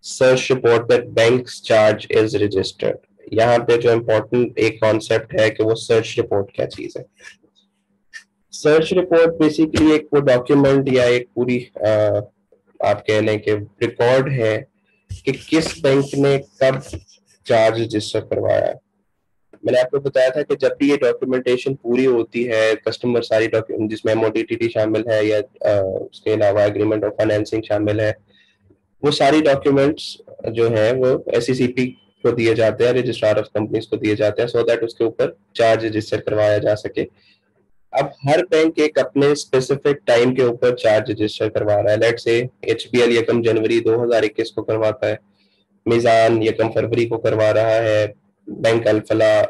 Search report that banks charge is registered. यहाँ पे जो इम्पोर्टेंट एक कॉन्सेप्ट है कि वो सर्च रिपोर्ट क्या चीज है। सर्च रिपोर्ट बेसिकली एक वो डॉक्यूमेंट या एक पूरी आप कह लें कि रिकॉर्ड है कि किस बैंक ने कब चार्ज रजिस्टर करवाया है। मैंने आपको बताया था कि जब भी ये डॉक्यूमेंटेशन पूरी होती है, कस्टमर सारी डॉक्यूमेंट जिसमें एमओडीटीटी शामिल है या उसके अलावा एग्रीमेंट ऑफ फाइनेंसिंग शामिल है, वो सारी डॉक्यूमेंट्स जो है वो एसईसीपी को दिए जाते हैं, रजिस्ट्रार ऑफ कंपनीज को दिए जाते हैं, सो दैट उसके ऊपर चार्ज रजिस्टर करवाया जा सके। अब हर बैंक एक अपने स्पेसिफिक टाइम के ऊपर चार्ज रजिस्टर करवा रहा है। लेट से एचबीएल यकम जनवरी 2021 को करवाता है, मिजान यकम फरवरी को करवा रहा है, बैंक अल्फला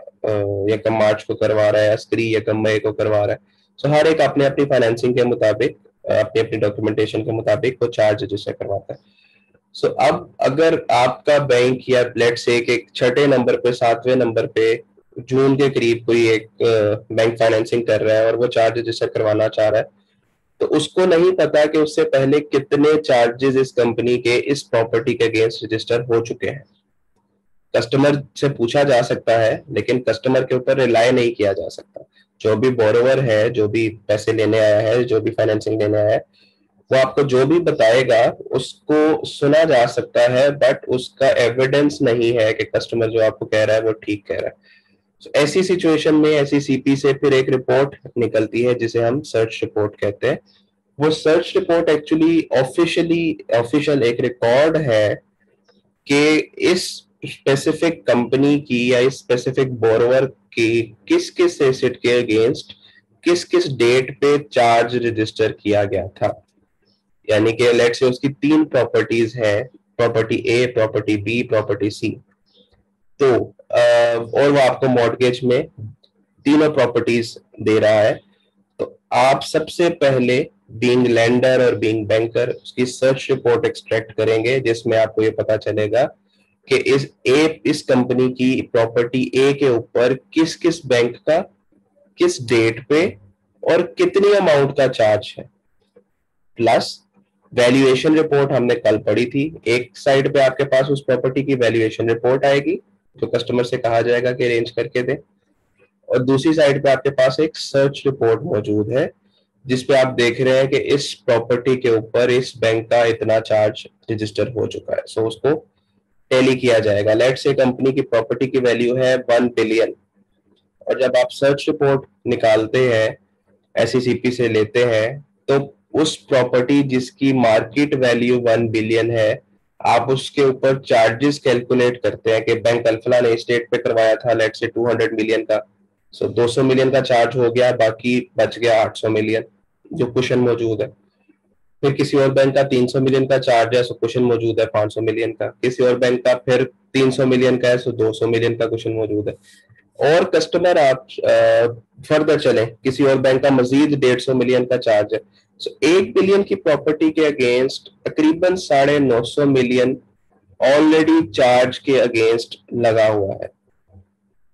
यकम मार्च को करवा रहा है, अस्करी यकम मई को करवा रहा है। सो हर एक अपने अपनी फाइनेंसिंग के मुताबिक अपनी अपनी डॉक्यूमेंटेशन के मुताबिक वो चार्ज रजिस्टर करवाता है। सो अब अगर आपका बैंक या लेट से एक छठे नंबर पे, सातवें नंबर पे जून के करीब कोई एक बैंक फाइनेंसिंग कर रहा है और वो चार्ज रजिस्टर करवाना चाह रहा है, तो उसको नहीं पता कि उससे पहले कितने चार्जेस इस कंपनी के इस प्रॉपर्टी के अगेंस्ट रजिस्टर हो चुके हैं। कस्टमर से पूछा जा सकता है लेकिन कस्टमर के ऊपर रिलाय नहीं किया जा सकता। जो भी बोरोवर है, जो भी पैसे लेने आया है, जो भी फाइनेंसिंग लेने आया है, वो आपको जो भी बताएगा उसको सुना जा सकता है, बट उसका एविडेंस नहीं है कि कस्टमर जो आपको कह रहा है वो ठीक कह रहा है। So, ऐसी सिचुएशन में ऐसी सीपी से फिर एक रिपोर्ट निकलती है जिसे हम सर्च रिपोर्ट कहते हैं। वो सर्च रिपोर्ट एक्चुअली ऑफिशियल एक रिकॉर्ड है कि इस स्पेसिफिक कंपनी की या इस स्पेसिफिक बोरोवर की किस किस एसेट के अगेंस्ट किस किस डेट पे चार्ज रजिस्टर किया गया था। यानी कि लेट से उसकी 3 प्रॉपर्टीज है, प्रॉपर्टी ए, प्रॉपर्टी बी, प्रॉपर्टी सी। तो और वो आपको मॉर्गेज में तीनों प्रॉपर्टीज दे रहा है। तो आप सबसे पहले बीइंग लेंडर और बीइंग बैंकर उसकी सर्च रिपोर्ट एक्सट्रैक्ट करेंगे, जिसमें आपको ये पता चलेगा कि इस कंपनी की प्रॉपर्टी ए के ऊपर किस किस बैंक का किस डेट पे और कितनी अमाउंट का चार्ज है। प्लस वैल्यूएशन रिपोर्ट हमने कल पढ़ी थी, एक साइड पे आपके पास उस प्रॉपर्टी की वैल्यूएशन रिपोर्ट आएगी जो कस्टमर से कहा जाएगा कि अरेंज करके दे, और दूसरी साइड पे आपके पास एक सर्च रिपोर्ट मौजूद है जिसपे आप देख रहे हैं कि इस प्रॉपर्टी के ऊपर इस बैंक का इतना चार्ज रजिस्टर हो चुका है। सो उसको टैली किया जाएगा। लेट से कंपनी की प्रॉपर्टी की वैल्यू है 1 बिलियन, और जब आप सर्च रिपोर्ट निकालते हैं, एसईसीपी से लेते हैं, तो उस प्रॉपर्टी जिसकी मार्केट वैल्यू 1 बिलियन है, आप उसके ऊपर चार्जेस कैलकुलेट करते हैं कि बैंक अल्फला ने स्टेट पे करवाया था लेट से 200 मिलियन का, सो 200 मिलियन का चार्ज हो गया, बाकी बच गया 800 मिलियन जो कुशन मौजूद है। फिर किसी और बैंक का 300 मिलियन का चार्ज है, सो कुशन मौजूद है 500 मिलियन का। किसी और बैंक का फिर 300 मिलियन का है, सो 200 मिलियन का कुशन मौजूद है। और कस्टमर आप फर्दर चले, किसी और बैंक का मजीद 150 मिलियन का चार्ज है, सो 1 बिलियन की प्रॉपर्टी के अगेंस्ट तकरीबन 950 मिलियन ऑलरेडी चार्ज के अगेंस्ट लगा हुआ है।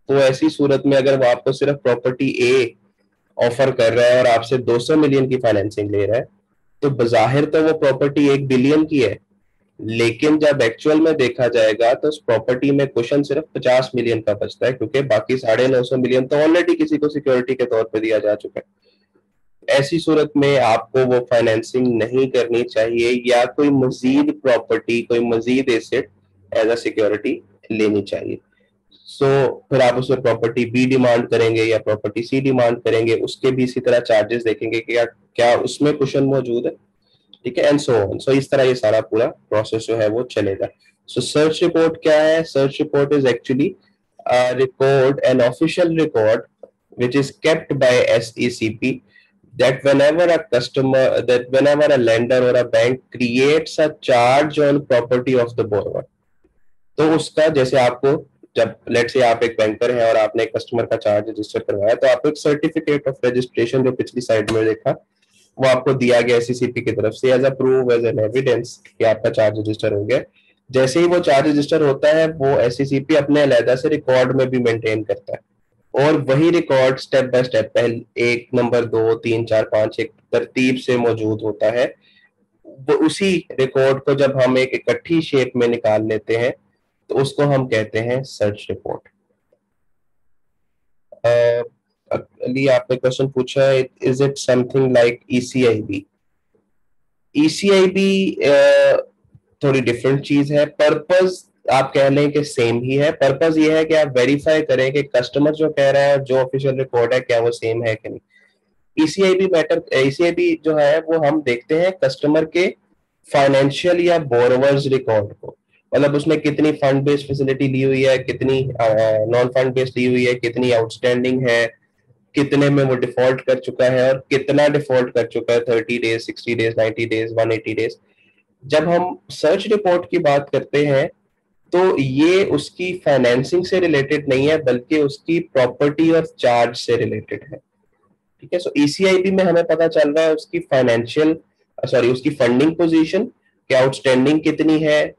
तो ऐसी सूरत में अगर वो आपको सिर्फ प्रॉपर्टी ए ऑफर कर रहा है और आपसे 200 मिलियन की फाइनेंसिंग ले रहा है, तो बजाहिर तो वो प्रॉपर्टी 1 बिलियन की है, लेकिन जब एक्चुअल में देखा जाएगा तो उस प्रॉपर्टी में कुशन सिर्फ 50 मिलियन का बचता है, क्योंकि बाकी 950 मिलियन तो ऑलरेडी किसी को सिक्योरिटी के तौर पे दिया जा चुका है। ऐसी सूरत में आपको वो फाइनेंसिंग नहीं करनी चाहिए या कोई मजीद प्रॉपर्टी, कोई मजीद एसेट एज अ सिक्योरिटी लेनी चाहिए। सो फिर आप उसमें प्रॉपर्टी बी डिमांड करेंगे या प्रॉपर्टी सी डिमांड करेंगे, उसके भी इसी तरह चार्जेस देखेंगे कि क्या क्या उसमें कुशन मौजूद है, ठीक है, एंड सो ऑन। सो इस तरह ये सारा पूरा प्रोसेस जो है वो चलेगा। सो सर्च रिपोर्ट क्या है? Search report is actually record, an official record which is kept by SECP, that whenever a lender or a bank creates a charge on property of the borrower, तो उसका जैसे आपको, जब लेट से आप एक बैंकर हैं और आपने एक कस्टमर का चार्ज रजिस्टर करवाया, तो आपको एक सर्टिफिकेट ऑफ रजिस्ट्रेशन जो पिछली साइड में देखा वो आपको दिया गया एसईसीपी की तरफ से as a proof, as an evidence कि आपका चार्ज रजिस्टर हो गया। जैसे ही वो चार्ज रजिस्टर होता है, वो एसईसीपी अपने अलहदा से रिकॉर्ड में भी मेंटेन करता है, और वही रिकॉर्ड स्टेप बाय स्टेप, पहले 1 नंबर 2 3 4 5 एक तरतीब से मौजूद होता है। वो उसी रिकॉर्ड को जब हम एक इकट्ठी शेप में निकाल लेते हैं तो उसको हम कहते हैं सर्च रिपोर्ट। अली आपने क्वेश्चन पूछा है, इज इट समथिंग लाइक ईसीआईबी? ईसीआईबी थोड़ी डिफरेंट चीज है। पर्पस आप कह लें कि सेम ही है। पर्पस ये है कि आप वेरीफाई करें कि कस्टमर जो कह रहा है और जो ऑफिशियल रिकॉर्ड है क्या वो सेम है कि नहीं। ईसीआईबी जो है वो हम देखते हैं कस्टमर के फाइनेंशियल या बोरोवर्स रिकॉर्ड को, मतलब उसने कितनी फंड बेस्ड फैसिलिटी ली हुई है, कितनी नॉन फंड बेस्ड ली हुई है, कितनी आउटस्टैंडिंग है, कितने में वो डिफॉल्ट कर चुका है और कितना डिफॉल्ट कर चुका है, 30 डेज, 60 डेज, 90 डेज, 180 डेज। जब हम सर्च रिपोर्ट की बात करते हैं तो ये उसकी फाइनेंसिंग से रिलेटेड नहीं है बल्कि उसकी प्रॉपर्टी और चार्ज से रिलेटेड है। ठीक है, सो ईसीआईबी में हमें पता चल रहा है उसकी फाइनेंशियल, सॉरी उसकी फंडिंग पोजीशन, क्या आउटस्टैंडिंग कितनी है,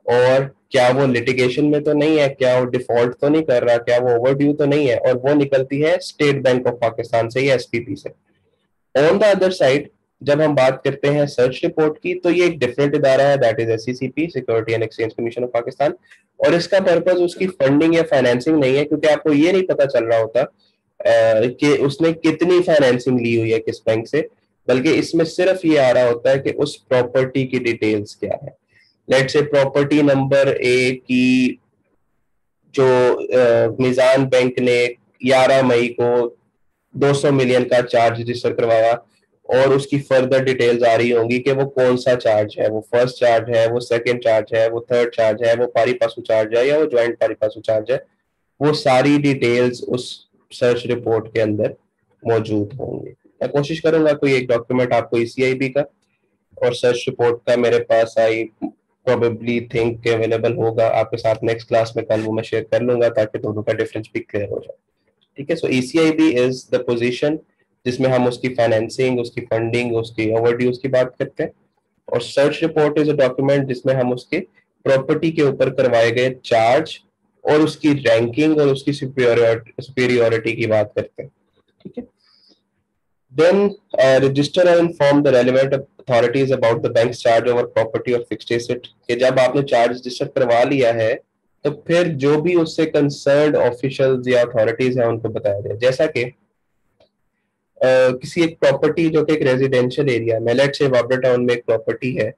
और क्या वो लिटिगेशन में तो नहीं है, क्या वो डिफॉल्ट तो नहीं कर रहा, क्या वो ओवरड्यू तो नहीं है, और वो निकलती है स्टेट बैंक ऑफ पाकिस्तान से या एसपीपी से। ऑन द अदर साइड जब हम बात करते हैं सर्च रिपोर्ट की तो ये एक डिफरेंट इदारा है, that is SCCP, security and exchange commission of Pakistan. और इसका पर्पज उसकी फंडिंग या फाइनेंसिंग नहीं है, क्योंकि आपको ये नहीं पता चल रहा होता कि उसने कितनी फाइनेंसिंग ली हुई है किस बैंक से, बल्कि इसमें सिर्फ ये आ रहा होता है कि उस प्रॉपर्टी की डिटेल्स क्या है। लेट से प्रॉपर्टी नंबर ए की जो मिजान बैंक ने 11 मई को 200 मिलियन का चार्ज रजिस्टर करवाया, और उसकी फर्दर डिटेल्स आ रही होंगी कि वो कौन सा चार्ज है, वो फर्स्ट चार्ज है, वो सेकंड चार्ज है, वो थर्ड चार्ज है, वो पारी पासू चार्ज है या वो ज्वाइंट पारी पासू चार्ज है। वो सारी डिटेल्स उस सर्च रिपोर्ट के अंदर मौजूद होंगी। मैं कोशिश करूंगा कोई एक डॉक्यूमेंट आपको ईसीआईबी का और सर्च रिपोर्ट का मेरे पास आई प्रोबेबली थिंक अवेलेबल होगा आपके साथ नेक्स्ट क्लास में, कल वो मैं शेयर कर लूंगा ताकि दोनों का डिफरेंस भी क्लियर हो जाए। ठीक है, सो ईसीआईबी इज द पोजीशन जिसमें हम उसकी फाइनेंसिंग, उसकी फंडिंग, उसकी ओवरड्यूज की बात करते हैं, और search report is a document जिसमें हम उसके प्रॉपर्टी के ऊपर करवाए गए चार्ज और उसकी रैंकिंग और उसकी सुपीरियोरिटी की बात करते हैं। ठीक है, then register and inform the relevant authorities about the bank's charge over property or fixed asset। कि जब आपने चार्ज रजिस्टर करवा लिया है तो फिर जो भी उससे कंसर्न्ड ऑफिशियल्स या अथॉरिटीज हैं उनको बताया जाए। जैसा कि किसी एक प्रॉपर्टी जो कि एक रेजिडेंशियल एरिया में, लेट्स से वाबरा टाउन में एक प्रॉपर्टी है,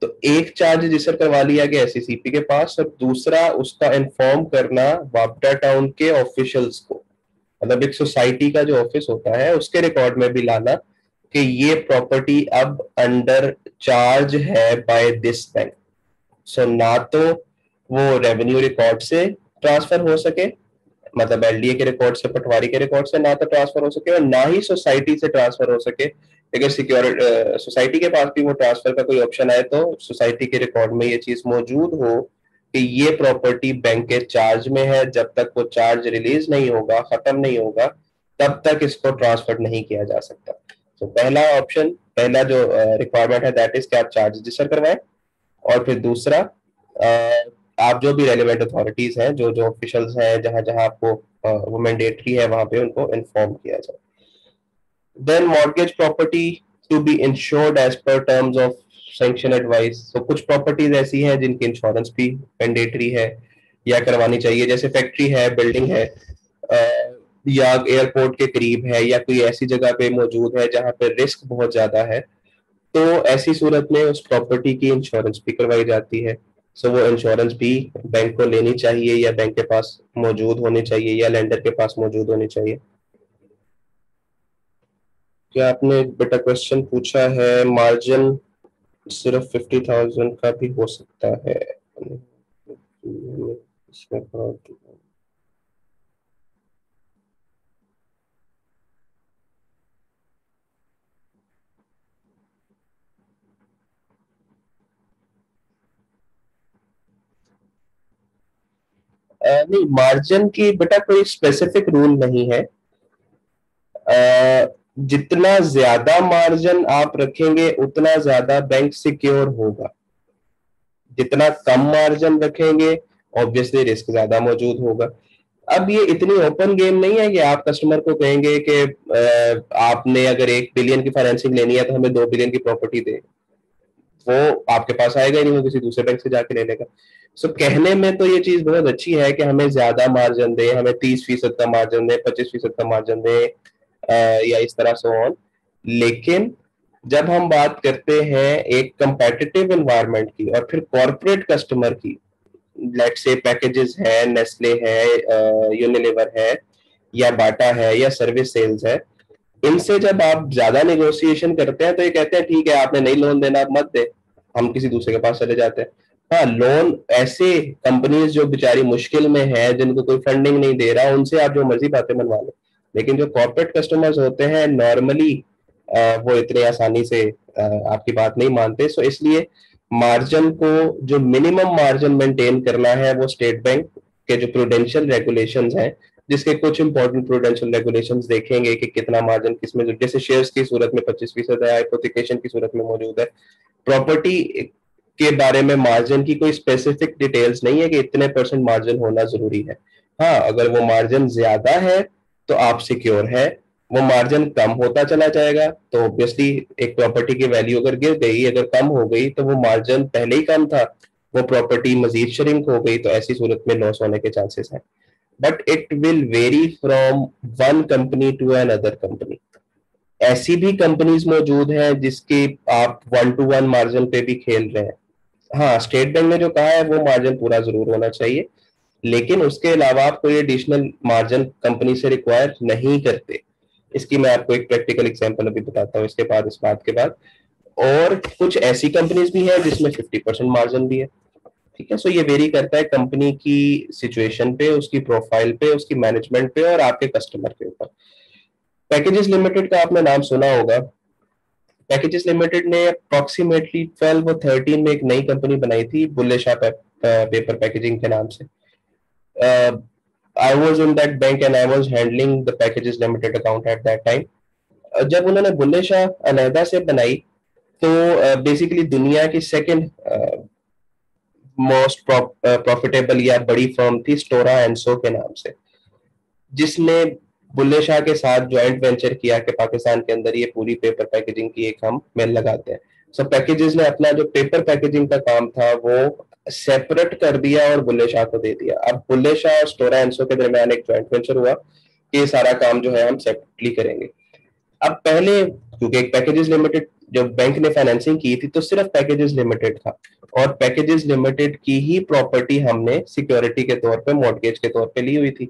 तो एक चार्ज रजिस्टर करवा लिया गया एससीसीपी के पास और दूसरा उसका इन्फॉर्म करना वाबरा टाउन के ऑफिशियल्स को, मतलब एक सोसाइटी का जो ऑफिस होता है उसके रिकॉर्ड में भी लाना कि ये प्रॉपर्टी अब अंडर चार्ज है बाय दिस बैंक। सो ना तो वो रेवेन्यू रिकॉर्ड से ट्रांसफर हो सके, मतलब एलडीए के रिकॉर्ड से, पटवारी के रिकॉर्ड से ना तो ट्रांसफर हो सके, और ना ही सोसाइटी से ट्रांसफर हो सके। अगर सिक्योरिटी सोसाइटी के पास भी वो ट्रांसफर का कोई ऑप्शन आए तो सोसाइटी के रिकॉर्ड में ये चीज मौजूद हो कि ये प्रॉपर्टी बैंक के चार्ज में है, जब तक वो चार्ज रिलीज नहीं होगा, खत्म नहीं होगा, तब तक इसको ट्रांसफर नहीं किया जा सकता। तो पहला ऑप्शन, पहला जो रिक्वायरमेंट है दैट इज कि आप चार्ज रजिस्टर करवाएं, और फिर दूसरा आप जो भी रेलिवेंट अथॉरिटीज हैं, जो जो ऑफिशियल्स हैं, जहां जहां आपको वो मैंडेटरी है वहां पे उनको इन्फॉर्म किया जाए। Then mortgage property to be insured as per terms of sanction advice. तो कुछ प्रॉपर्टीज ऐसी हैं जिनकी इंश्योरेंस भी मैंडेटरी है या करवानी चाहिए, जैसे फैक्ट्री है, बिल्डिंग है, या एयरपोर्ट के करीब है, या कोई ऐसी जगह पे मौजूद है जहां पे रिस्क बहुत ज्यादा है, तो ऐसी सूरत में उस प्रॉपर्टी की इंश्योरेंस भी करवाई जाती है। सो वो इंश्योरेंस भी बैंक को लेनी चाहिए या बैंक के पास मौजूद होनी चाहिए या लेंडर के पास मौजूद होनी चाहिए। क्या आपने बेटा क्वेश्चन पूछा है मार्जिन सिर्फ 50,000 का भी हो सकता है? नहीं, मार्जिन की बेटा कोई स्पेसिफिक रूल नहीं है। जितना ज्यादा मार्जिन आप रखेंगे उतना ज्यादा बैंक सिक्योर होगा, जितना कम मार्जिन रखेंगे ऑब्वियसली रिस्क ज्यादा मौजूद होगा। अब ये इतनी ओपन गेम नहीं है कि आप कस्टमर को कहेंगे कि आपने अगर 1 बिलियन की फाइनेंसिंग लेनी है तो हमें 2 बिलियन की प्रॉपर्टी दे। वो आपके पास आएगा ही नहीं, वो किसी दूसरे बैंक से जाके ले लेगा। सो कहने में तो ये चीज बहुत अच्छी है कि हमें ज्यादा मार्जिन दे, हमें 30% का मार्जिन दे, 25% का मार्जिन दे, या इस तरह से ऑन। लेकिन जब हम बात करते हैं एक कंपेटिटिव एनवायरनमेंट की और फिर कॉरपोरेट कस्टमर की, लेट्स से पैकेजेस है, नेस्ले है, यूनिलीवर है, या बाटा है, या सर्विस सेल्स है, इनसे जब आप ज्यादा नेगोशिएशन करते हैं तो ये कहते हैं ठीक है आपने नहीं लोन देना, आप मत दे, हम किसी दूसरे के पास चले जाते हैं। हाँ, लोन ऐसे कंपनीज जो बेचारी मुश्किल में है, जिनको कोई फंडिंग नहीं दे रहा, उनसे आप जो मर्जी बातें मनवा लो। लेकिन जो कॉर्पोरेट कस्टमर्स होते हैं नॉर्मली, वो इतने आसानी से आपकी बात नहीं मानते। सो इसलिए मार्जिन को, जो मिनिमम मार्जिन मेंटेन करना है, वो स्टेट बैंक के जो प्रूडेंशियल रेगुलेशंस हैं, जिसके कुछ इंपॉर्टेंट प्रूडेंशियल रेगुलेशंस देखेंगे कि कितना मार्जिन किसमें, जैसे शेयर्स की सूरत में 25% है, हाइपोथिकेशन की सूरत में मौजूद है। प्रॉपर्टी के बारे में मार्जिन की कोई स्पेसिफिक डिटेल्स नहीं है कि इतने परसेंट मार्जिन होना जरूरी है। हाँ, अगर वो मार्जिन ज्यादा है तो आप सिक्योर है, वो मार्जिन कम होता चला जाएगा तो ऑब्वियसली एक प्रॉपर्टी की वैल्यू अगर गिर गई, अगर कम हो गई, तो वो मार्जिन पहले ही कम था, वो प्रॉपर्टी मजीद श्रिंक हो गई, तो ऐसी सूरत में लॉस होने के चांसेस हैं। But it will vary from one company to another company. ऐसी भी कंपनीज मौजूद हैं जिसकी आप 1 to 1 मार्जिन पे भी खेल रहे हैं। हाँ, स्टेट बैंक ने जो कहा है वो मार्जिन पूरा जरूर होना चाहिए, लेकिन उसके अलावा आप कोई एडिशनल मार्जिन कंपनी से रिक्वायर नहीं करते। इसकी मैं आपको एक प्रैक्टिकल एग्जांपल अभी बताता हूँ इसके बाद, इस बात के बाद। और कुछ ऐसी कंपनीज भी है जिसमें 50% मार्जिन भी है। ठीक है, सो ये वेरी करता है कंपनी की सिचुएशन पे, उसकी प्रोफाइल पे, उसकी मैनेजमेंट पे, और आपके कस्टमर के ऊपर। पैकेजेस लिमिटेड का आपने नाम सुना होगा। पैकेजेस लिमिटेड ने अप्रोक्सीमेटली 12 और 13 में एक नई कंपनी बनाई थी, बुल्ले शाह पेपर पैकेजिंग के नाम से। I was in that bank and I was handling the packages limited account at that time. जब उन्होंने बुल्ले शाह अलहदा से बनाई, तो बेसिकली दुनिया की सेकंड मोस्ट प्रॉफिटेबल या बड़ी फर्म थी स्टोरा एंसो के नाम से, जिसने बुल्ले शाह के साथ ज्वाइंट वेंचर किया कि पाकिस्तान के अंदर ये पूरी पेपर पैकेजिंग की एक हम मिल लगाते हैं। सो पैकेजेस ने अपना जो पेपर पैकेजिंग का काम था वो सेपरेट कर दिया और बुल्ले शाह को दे दिया। अब बुल्ले शाह और स्टोरा एंसो के दरमियान एक ज्वाइंट वेंचर हुआ कि ये सारा काम जो है हम सेपरेटली करेंगे। अब पहले क्योंकि एक पैकेजेस लिमिटेड जब बैंक ने फाइनेंसिंग की थी तो सिर्फ पैकेजेस लिमिटेड था, और पैकेजेस लिमिटेड की ही प्रॉपर्टी हमने सिक्योरिटी के तौर पे, मॉर्गेज के तौर पे ली हुई थी।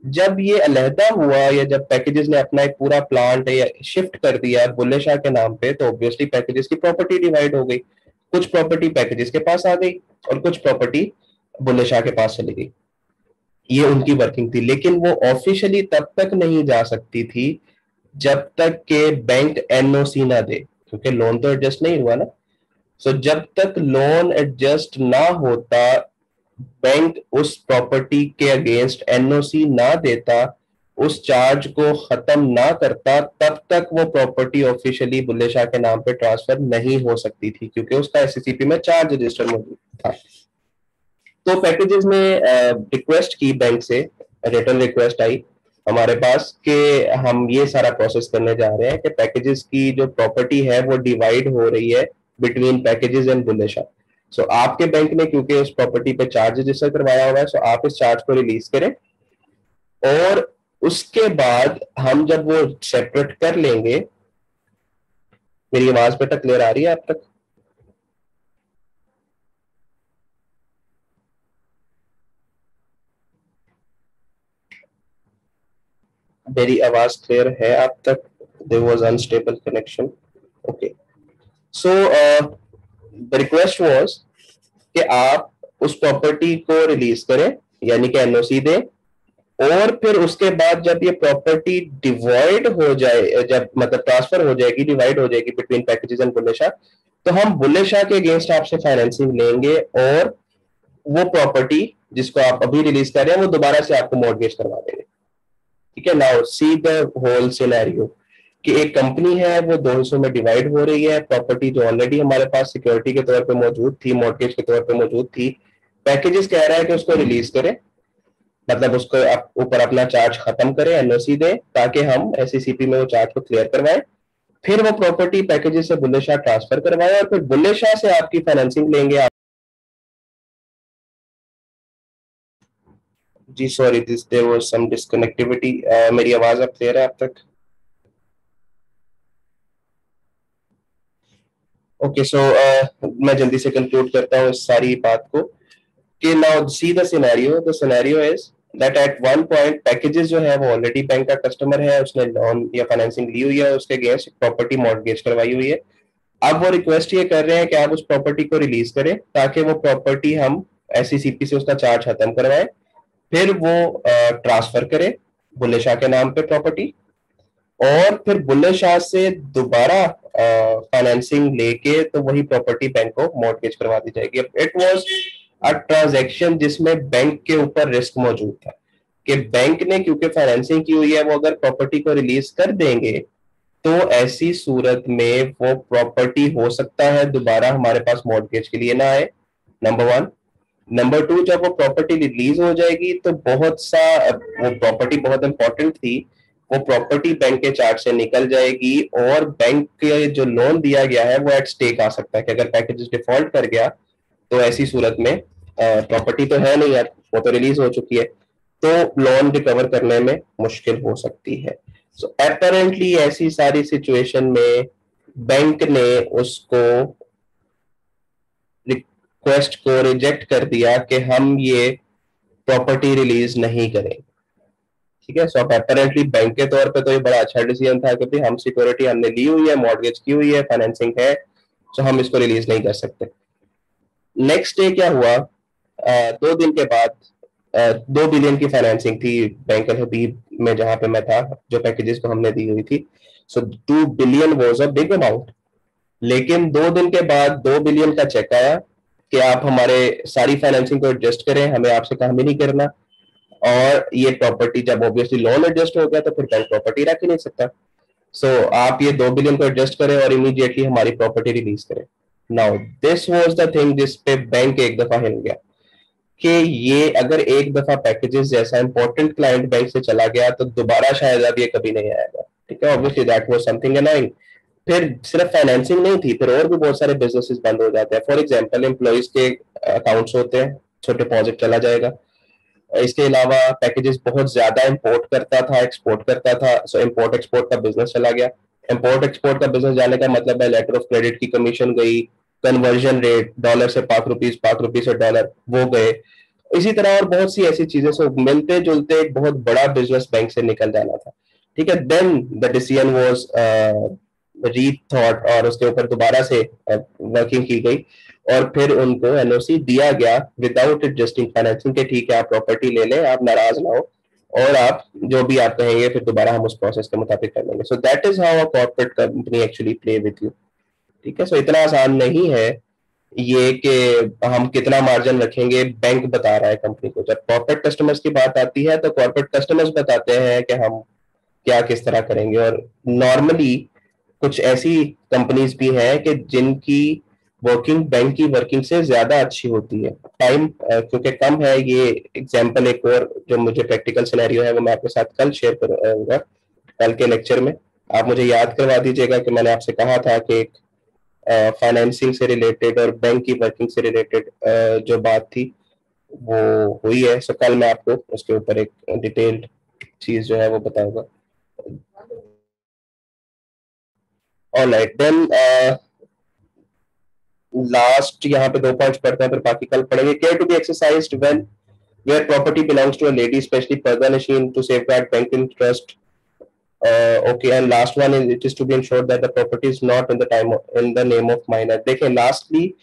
जब ये अलहदा हुआ या जब पैकेजेस ने अपना एक पूरा प्लांट या शिफ्ट कर दिया बुल्ले शाह के नाम पे, तो ऑब्वियसली पैकेजेस की प्रॉपर्टी डिवाइड हो गई। कुछ प्रॉपर्टी पैकेजेस के पास आ गई और कुछ प्रॉपर्टी बुल्ले शाह के पास चली गई। ये उनकी वर्किंग थी, लेकिन वो ऑफिशियली तब तक नहीं जा सकती थी जब तक के बैंक एनओसी ना दे, क्योंकि लोन तो एडजस्ट नहीं हुआ ना। सो जब तक लोन एडजस्ट ना होता, बैंक उस प्रॉपर्टी के अगेंस्ट एनओसी ना देता, उस चार्ज को खत्म ना करता, तब तक वो प्रॉपर्टी ऑफिशियली बुल्ले शाह के नाम पे ट्रांसफर नहीं हो सकती थी, क्योंकि उसका एससीसीपी में चार्ज रजिस्टर मौजूद था। तो पैकेजेस ने रिक्वेस्ट की बैंक से, रिटर्न रिक्वेस्ट आई हमारे पास कि हम ये सारा प्रोसेस करने जा रहे हैं कि पैकेजेस की जो प्रॉपर्टी है वो डिवाइड हो रही है between packages and Bulleh Shah. So आपके बैंक ने क्योंकि उस प्रॉपर्टी पे चार्ज रजिस्टर करवाया हुआ है, सो आप इस चार्ज को रिलीज करें, और उसके बाद हम जब वो सेपरेट कर लेंगे। मेरी आवाज बेटा क्लियर आ रही है आप तक? मेरी आवाज क्लियर है आप तक? There was unstable connection. Okay, so the request was कि आप उस प्रॉपर्टी को रिलीज करें, यानी कि एनओसी दें, और फिर उसके बाद जब ये प्रॉपर्टी डिवाइड हो जाए, जब मतलब ट्रांसफर हो जाएगी, डिवाइड हो जाएगी between packages and Bulleh Shah, तो हम बुल्ले शाह के अगेंस्ट आपसे फाइनेंसिंग लेंगे, और वो प्रॉपर्टी जिसको आप अभी रिलीज कर रहे हैं वो दोबारा से आपको मॉर्गेज करवा देंगे। ठीक है, now see the whole scenario कि एक कंपनी है वो दो हिस्सों में डिवाइड हो रही है, प्रॉपर्टी जो ऑलरेडी हमारे पास सिक्योरिटी के तौर पे मौजूद थी, मॉर्गेज के तौर पे मौजूद थी, पैकेजेस कह रहा है कि उसको रिलीज करें, मतलब उसको ऊपर अपना चार्ज खत्म करें, एनओसी दें, ताकि हम एससीसीपी में वो चार्ज को क्लियर करवाएं। फिर वो प्रॉपर्टी पैकेजेस से बुल्ले शाह ट्रांसफर करवाए और फिर बुल्ले शाह से आपकी फाइनेंसिंग लेंगे। जी sorry, this there was some disconnectivity. मेरी आवाज अब क्लियर है आप तक? ओके, सो मैं जल्दी से कंक्लूड करता हूँ इस सारी बात को कि now see the scenario is that at one point packages जो है वो ऑलरेडी बैंक का कस्टमर है, उसने लोन या फाइनेंसिंग ली हुई है, उसके अगेंस्ट प्रॉपर्टी मॉर्गेज करवाई हुई है। अब वो रिक्वेस्ट ये कर रहे हैं कि आप उस प्रॉपर्टी को रिलीज करें ताकि वो प्रॉपर्टी हम एससीसीपी से उसका चार्ज खत्म करवाएं, फिर वो ट्रांसफर करे बुल्ले शाह के नाम पे प्रॉपर्टी, और फिर बुल्ले शाह से दोबारा फाइनेंसिंग लेके तो वही प्रॉपर्टी बैंक को मॉर्गेज करवा दी जाएगी। इट वाज अ ट्रांजैक्शन जिसमें बैंक के ऊपर रिस्क मौजूद था कि बैंक ने क्योंकि फाइनेंसिंग की हुई है, वो अगर प्रॉपर्टी को रिलीज कर देंगे तो ऐसी सूरत में वो प्रॉपर्टी हो सकता है दोबारा हमारे पास मॉर्गेज के लिए ना आए, नंबर वन। नंबर टू, जब वो प्रॉपर्टी रिलीज हो जाएगी तो बहुत सा, वो प्रॉपर्टी बहुत इंपॉर्टेंट थी, वो प्रॉपर्टी बैंक के चार्ज से निकल जाएगी और बैंक के जो लोन दिया गया है वो एट स्टेक आ सकता है कि अगर पैकेज डिफॉल्ट कर गया तो ऐसी सूरत में प्रॉपर्टी तो है नहीं यार, वो तो रिलीज हो चुकी है, तो लोन रिकवर करने में मुश्किल हो सकती है। सो अपेरेंटली ऐसी सारी सिचुएशन में बैंक ने उसको रिक्वेस्ट को रिजेक्ट कर दिया कि हम ये प्रॉपर्टी रिलीज नहीं करें। ठीक है, सो अब अपेरेंटली बैंक के तौर पे तो ये बड़ा अच्छा डिसीजन था कि भाई हम सिक्योरिटी हमने ली हुई है, मॉर्गेज की हुई है, फाइनेंसिंग है, तो हम इसको रिलीज नहीं कर सकते। नेक्स्ट डे क्या हुआ, 2 दिन के बाद 2 बिलियन की फाइनेंसिंग थी बैंक अल हबीब में जहां पे मैं था, जो पैकेजेस को हमने दी हुई थी। सो 2 billion was a big amount. लेकिन 2 दिन के बाद 2 बिलियन का चेक आया कि आप हमारे सारी फाइनेंसिंग को एडजस्ट करें, हमें आपसे काम ही नहीं करना, और ये प्रॉपर्टी जब ऑब्वियसली लोन एडजस्ट हो गया तो फिर बैंक प्रॉपर्टी रख ही नहीं सकता। सो आप ये 2 बिलियन को एडजस्ट करें और इमीडिएटली हमारी प्रॉपर्टी रिलीज करें। Now this was the thing जिस पे बैंक एक दफा हिल गया कि ये अगर एक दफा पैकेजेस जैसा इंपॉर्टेंट क्लाइंट बैंक से चला गया तो दोबारा शायद अब ये कभी नहीं आएगा। ठीक है, obviously that was something annoying. फिर सिर्फ फाइनेंसिंग नहीं थी, फिर और भी बहुत सारे बिजनेसेस बंद हो जाते हैं। फॉर एग्जांपल एम्प्लॉइज के अकाउंट्स होते हैं, सो डिपॉजिट चला जाएगा। इसके अलावा पैकेजेस बहुत ज्यादा इंपोर्ट करता था, एक्सपोर्ट करता था, सो इंपोर्ट एक्सपोर्ट का बिजनेस चला गया। इंपोर्ट एक्सपोर्ट का बिजनेस जाने का मतलब है लेटर ऑफ क्रेडिट की कमीशन गई, कन्वर्जन रेट डॉलर से पाक रुपीज से डॉलर वो गए, इसी तरह और बहुत सी ऐसी चीजें। सो मिलते जुलते एक बहुत बड़ा बिजनेस बैंक से निकल जाना था। ठीक है, देन द डिसीजन वाज रीथॉट और उसके ऊपर दोबारा से वर्किंग की गई और फिर उनको एनओसी दिया गया विदाउट एडजस्टिंग फाइनेंसिंग के ठीक है आप प्रॉपर्टी ले लें, आप नाराज ना हो, और आप जो भी आप कहेंगे फिर दोबारा हम उस प्रोसेस के मुताबिक कर लेंगे। So that is how a corporate company actually play with you. ठीक है, सो इतना आसान नहीं है ये कि हम कितना मार्जिन रखेंगे बैंक बता रहा है कंपनी को। जब कॉर्पोरेट कस्टमर्स की बात आती है तो कॉर्पोरेट कस्टमर्स बताते हैं कि हम क्या किस तरह करेंगे। और नॉर्मली कुछ ऐसी कंपनीज भी हैं कि जिनकी वर्किंग बैंक की वर्किंग से ज्यादा अच्छी होती है। टाइम क्योंकि कम है, ये एग्जांपल एक और जो मुझे प्रैक्टिकल सिनेरियो है वो मैं आपके साथ कल शेयर करूंगा, कल के लेक्चर में। आप मुझे याद करवा दीजिएगा कि मैंने आपसे कहा था कि एक फाइनेंसिंग से रिलेटेड और बैंक की वर्किंग से रिलेटेड जो बात थी वो हुई है। सो कल मैं आपको उसके ऊपर एक डिटेल्ड चीज जो है वो बताऊंगा। ऑलराइट देन, लास्ट यहाँ पे 2 पॉइंट्स पढ़ते हैं फिर बाकी कल पढ़ेंगे। Care to be exercised when where property belongs to a lady, especially Parda Nashin, to safeguard bank interest. Okay, and last one is it is to be ensured that the property is not in the name of minor. देखें lastly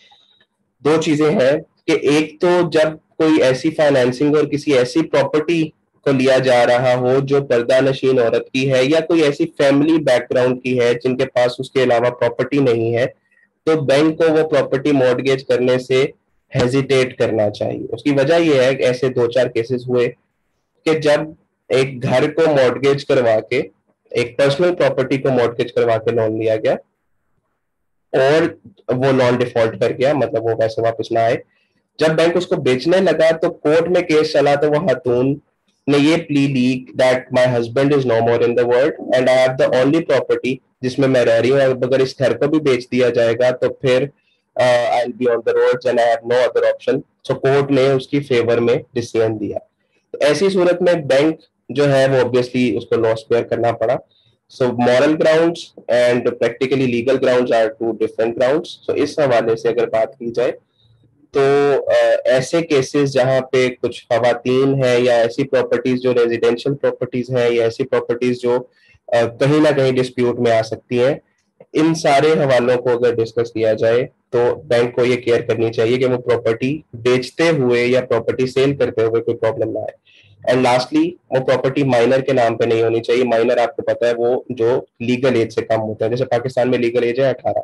दो चीजें हैं कि एक तो जब कोई ऐसी फाइनेंसिंग और किसी ऐसी प्रॉपर्टी को लिया जा रहा हो जो पर्दा नशीन औरत की है या कोई ऐसी फैमिली बैकग्राउंड की है जिनके पास उसके अलावा प्रॉपर्टी नहीं है, तो बैंक को वो प्रॉपर्टी मॉर्गेज करने से हेजिटेट करना चाहिए। उसकी वजह यह है कि ऐसे 2-4 केसेस हुए कि जब एक घर को मॉर्गेज करवा के, एक पर्सनल प्रॉपर्टी को मॉर्गेज करवा के लोन लिया गया और वो लोन डिफॉल्ट कर गया, मतलब वो पैसे वापस ना आए। जब बैंक उसको बेचने लगा तो कोर्ट में केस चला तो वो खातून ने ये प्ली ली that my husband is no more in the world and I have the only property जिसमें मैं रह रही हूँ, अगर इस घर को भी बेच दिया जाएगा तो फिर I will be on the roads and I have no other option. So court ने उसकी फेवर में डिसीजन दिया। तो ऐसी सूरत में बैंक जो है वो ऑब्वियसली उसको लॉस बेयर करना पड़ा। So moral grounds and practically legal grounds are two different grounds. So इस हवाले से अगर बात की जाए तो ऐसे केसेस जहाँ पे कुछ खवातीन है या ऐसी प्रॉपर्टीज जो रेजिडेंशियल प्रॉपर्टीज हैं या ऐसी प्रॉपर्टीज जो कहीं ना कहीं डिस्प्यूट में आ सकती हैं, इन सारे हवालों को अगर डिस्कस किया जाए तो बैंक को ये केयर करनी चाहिए कि वो प्रॉपर्टी बेचते हुए या प्रॉपर्टी सेल करते हुए कोई प्रॉब्लम ना आए। एंड लास्टली, वो प्रॉपर्टी माइनर के नाम पे नहीं होनी चाहिए। माइनर आपको पता है वो जो लीगल एज से कम होता है, जैसे पाकिस्तान में लीगल एज है 18।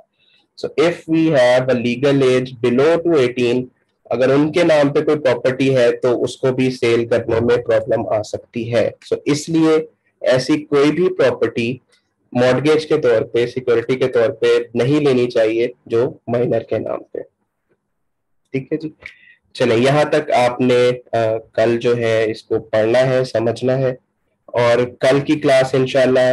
So if we have a legal age below to 18, अगर उनके नाम पे कोई प्रॉपर्टी है तो उसको भी सेल करने में प्रॉब्लम आ सकती है। सो इसलिए ऐसी कोई भी प्रॉपर्टी मॉर्गेज के तौर पे, सिक्योरिटी के तौर पे नहीं लेनी चाहिए जो माइनर के नाम पे। ठीक है जी। चले, यहाँ तक आपने कल जो है इसको पढ़ना है, समझना है। और कल की क्लास इंशाल्लाह